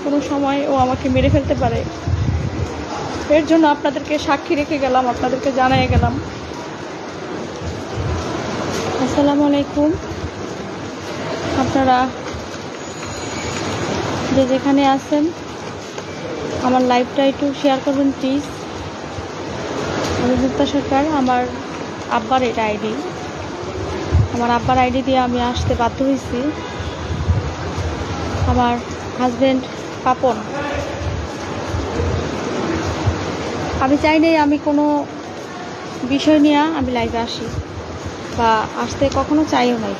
কোনো সময় ও আমাকে মেরে ফেলতে পারে। এর জন্য আপনাদেরকে সাক্ষী রেখে গেলাম, আপনাদেরকে জানিয়ে গেলাম। আসসালামু আলাইকুম। আপনারা যে যেখানে আছেন আমার লাইভটা একটু শেয়ার করবেন প্লিজ। আমি মুক্তা সরকার। আমার আব্বার এটা আইডি। আমার আব্বার আইডি দিয়ে আমি আসতে বাধ্য হয়েছি। আমার হাজব্যান্ড পাপন, আমি চাই নাই আমি কোনো বিষয় নিয়ে আমি লাইভে আসি, বা আসতে কখনো চাইও নাই,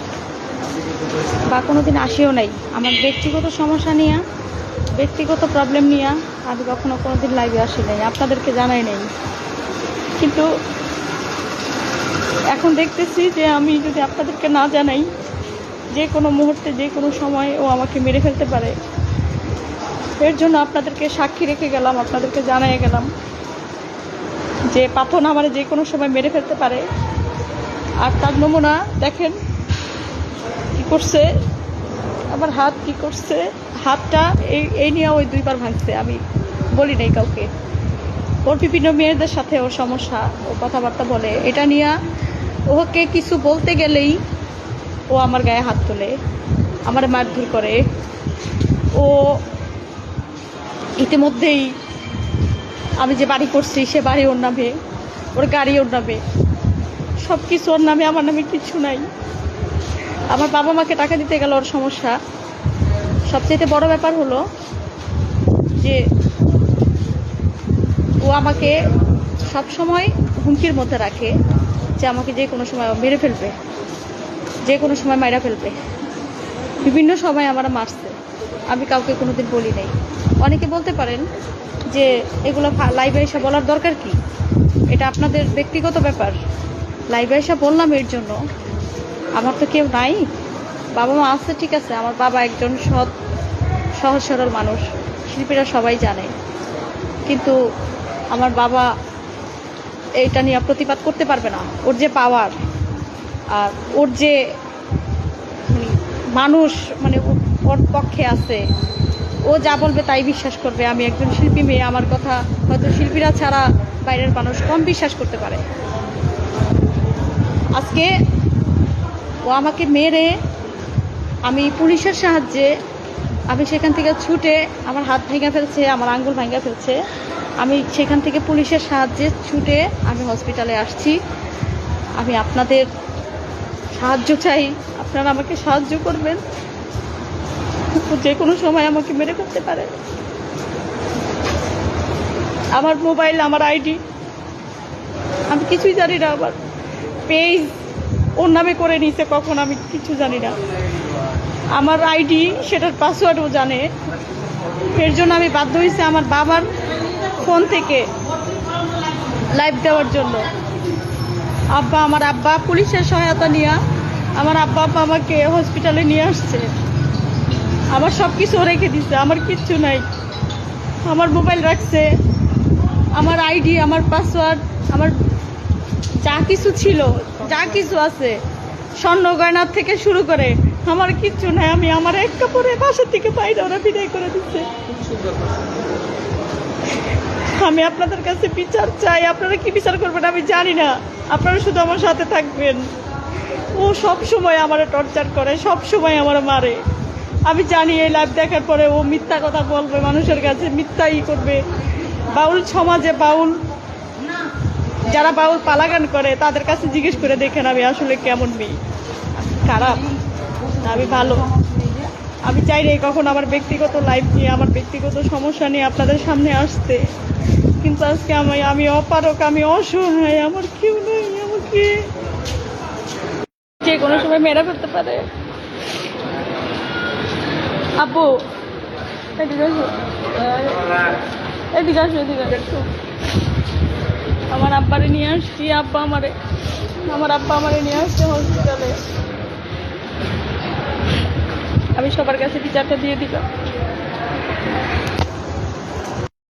বা কোনো দিন আসিও নাই। আমার ব্যক্তিগত সমস্যা নিয়ে, ব্যক্তিগত প্রবলেম নিয়ে আমি কখনো কোনো দিন লাইভে আসি নাই, আপনাদেরকে জানাই নাই। কিন্তু এখন দেখতেছি যে আমি যদি আপনাদেরকে না জানাই, যে কোনো মুহূর্তে যে কোনো সময় ও আমাকে মেরে ফেলতে পারে। এর জন্য আপনাদেরকে সাক্ষী রেখে গেলাম, আপনাদেরকে জানিয়ে গেলাম যে পাথর আমার যে কোনো সময় মেরে ফেলতে পারে। আর তার নমুনা দেখেন কি করছে, আমার হাত কি করছে। হাতটা এই নিয়ে ওই 2বার ভাঙছে, আমি বলি নাই কাউকে। ওর বিভিন্ন মেয়েদের সাথে ওর সমস্যা, ও কথাবার্তা বলে, এটা নিয়ে ওকে কিছু বলতে গেলেই ও আমার গায়ে হাত তোলে, আমার মারধর করে। ও ইতিমধ্যেই আমি যে বাড়ি করছি সে বাড়ি ওর নামে, ওর গাড়ি ওর নামে, সব কিছু ওর নামে, আমার নামে কিছু নাই। আমার বাবা মাকে টাকা দিতে গেল ওর সমস্যা। সবচেয়ে বড় ব্যাপার হলো যে ও আমাকে সব সময় হুমকির মধ্যে রাখে যে আমাকে যে কোনো সময় মেরে ফেলবে, যে কোনো সময় মাইরা ফেলবে। বিভিন্ন সময় আমার মারছে, আমি কাউকে কোনোদিন বলি নাই। অনেকে বলতে পারেন যে এগুলো লাইভে এসে বলার দরকার কি, এটা আপনাদের ব্যক্তিগত ব্যাপার। লাইভে এসে বললাম এর জন্য, আমার তো কেউ নাই, বাবা মা আছে ঠিক আছে। আমার বাবা একজন সহজ সরল মানুষ, শিল্পীরা সবাই জানে। কিন্তু আমার বাবা এইটা নিয়ে প্রতিবাদ করতে পারবে না। ওর যে পাওয়ার আর ওর যে মানুষ, মানে ওর পক্ষে আছে, ও যা বলবে তাই বিশ্বাস করবে। আমি একজন শিল্পী মেয়ে, আমার কথা হয়তো শিল্পীরা ছাড়া বাইরের মানুষ কম বিশ্বাস করতে পারে। আজকে ও আমাকে মেরে, আমি পুলিশের সাহায্যে আমি সেখান থেকে ছুটে, আমার হাত ভেঙে ফেলছে, আমার আঙ্গুল ভেঙে ফেলছে, আমি সেখান থেকে পুলিশের সাহায্যে ছুটে আমি হসপিটালে আসছি। আমি আপনাদের সাহায্য চাই, আপনারা আমাকে সাহায্য করবেন। যে কোনো সময় আমাকে মেরে ফেলতে পারে। আমার মোবাইল, আমার আইডি, আমি কিছুই জানি না। আমার পেজ ওর নামে করে নিয়েছে কখন, আমি কিছু জানি না। আমার আইডি, সেটার পাসওয়ার্ডও জানে। এর জন্য আমি বাধ্য হয়েছি আমার বাবার ফোন থেকে লাইভ দেওয়ার জন্য। আমার আব্বা পুলিশের সহায়তা নিয়ে আমার আব্বা আমাকে হসপিটালে নিয়ে আসছে। আমার সব কিছু রেখে দিচ্ছে, আমার কিচ্ছু নাই। আমার মোবাইল রাখছে, আমার আইডি, আমার পাসওয়ার্ড, আমার যা কিছু ছিল, যা কিছু আছে, স্বর্ণ গয়নার থেকে শুরু করে আমার কিচ্ছু নাই। আমি আমার এক কাপড়ে বাসা থেকে বাইরে ওরা বিদায় করে দিচ্ছে। আমি আপনাদের কাছে বিচার চাই। আপনারা কি বিচার করবেন আমি জানি না, আপনারা শুধু আমার সাথে থাকবেন। ও সব সময় আমার টর্চার করে, সব সময় আমার মারে। আমি জানি এই লাইভ দেখার পরে ও মিথ্যা কথা বলবে, মানুষের কাছে মিথ্যাই করবে। বাউল সমাজে, বাউল যারা বাউল পালাগান করে তাদের কাছে জিজ্ঞেস করে দেখেন আমি আসলে কেমন মেয়ে, খারাপ না আমি ভালো। আমি চাই না কখন আমার ব্যক্তিগত লাইফ নিয়ে, আমার ব্যক্তিগত সমস্যা নিয়ে আপনাদের সামনে আসতে, কিন্তু আজকে আমি অপারক, আমি অসহায়, আমার কেউ নেই। আমাকে যে কোনো সময় মেরে ফেলতে পারে। আপু এদিকে আসো, এদিকে আসো, এদিকে আসো। আমার আব্বারে নিয়ে আসছি, আমার আব্বা আমারে নিয়ে আসছে হসপিটালে। আমি সবার কাছে বিচারটা দিয়ে দিলাম।